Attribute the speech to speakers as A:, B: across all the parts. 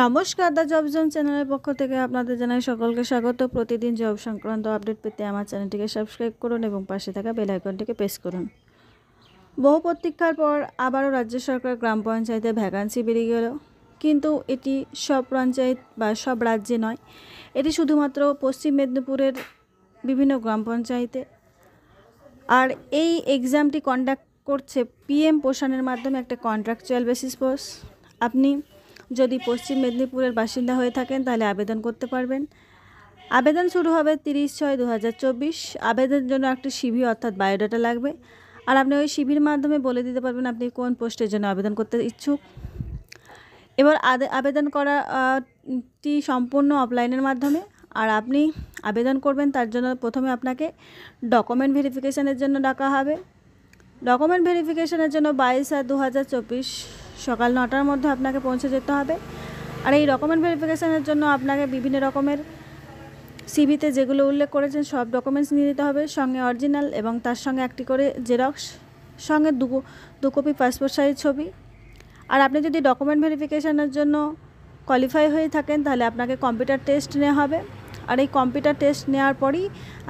A: নমস্কার, the job zone চ্যানেলের পক্ষ থেকে আপনাদের জানাই সকলকে স্বাগত। প্রতিদিন জব সংক্রান্ত আপডেট পেতে আমার চ্যানেলটিকে সাবস্ক্রাইব করুন এবং পাশে থাকা বেল আইকনটিকে প্রেস করুন। বহু প্রতীক্ষার পর আবারও রাজ্য সরকার গ্রাম পঞ্চায়েতে ভ্যাকান্সি বেরিয়ে গেল, কিন্তু এটি সব পঞ্চায়েত বা সব রাজ্যে নয়, এটি শুধুমাত্র পশ্চিম মেদিনীপুরের বিভিন্ন গ্রাম পঞ্চায়েতে। আর এই এক্সামটি কন্ডাক্ট করছে পিএম পোষণের মাধ্যমে, একটা কন্ট্রাকচুয়াল বেসিস পোস্ট। আপনি যদি পশ্চিম মেদিনীপুরের বাসিন্দা হয়ে থাকেন তাহলে আবেদন করতে পারবেন। আবেদন শুরু হবে 30/6/2024। আবেদনের জন্য একটি সিভি অর্থাৎ বায়োডাটা লাগবে, আর আপনি ওই সিভির মাধ্যমে বলে দিতে পারবেন আপনি কোন পোস্টের জন্য আবেদন করতে ইচ্ছুক। এবার আবেদন করাটি সম্পূর্ণ অফলাইনের মাধ্যমে। আর আপনি আবেদন করবেন তার জন্য প্রথমে আপনাকে ডকুমেন্ট ভেরিফিকেশানের জন্য ডাকা হবে। ডকুমেন্ট ভেরিফিকেশানের জন্য 22/2/2024 সকাল 9টার মধ্যে আপনাকে পৌঁছে যেতে হবে। আর এই ডকুমেন্ট ভেরিফিকেশানের জন্য আপনাকে বিভিন্ন রকমের সিভিতে যেগুলো উল্লেখ করেছেন সব ডকুমেন্টস নিয়ে নিতে হবে, সঙ্গে অরিজিনাল এবং তার সঙ্গে একটি করে জেরক্স, সঙ্গে দু কপি পাসপোর্ট সাইজ ছবি। আর আপনি যদি ডকুমেন্ট ভেরিফিকেশানের জন্য কোয়ালিফাই হয়ে থাকেন তাহলে আপনাকে কম্পিউটার টেস্ট নেওয়া হবে। আর এই কম্পিউটার টেস্ট নেওয়ার পরই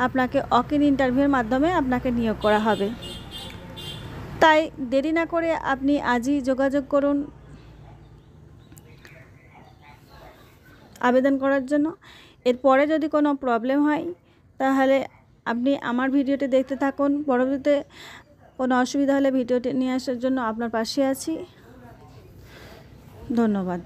A: আপনাকে ওয়াক-ইন ইন্টারভিউর মাধ্যমে আপনাকে নিয়োগ করা হবে। তাই দেরি না করে আপনি আজই যোগাযোগ করুন আবেদন করার জন্য। এরপরে যদি কোনো প্রবলেম হয় তাহলে আপনি আমার ভিডিওটি দেখতে থাকুন। পরবর্তীতে কোনো অসুবিধা হলে ভিডিওটি নিয়ে আসার জন্য আপনার পাশে আছি। ধন্যবাদ।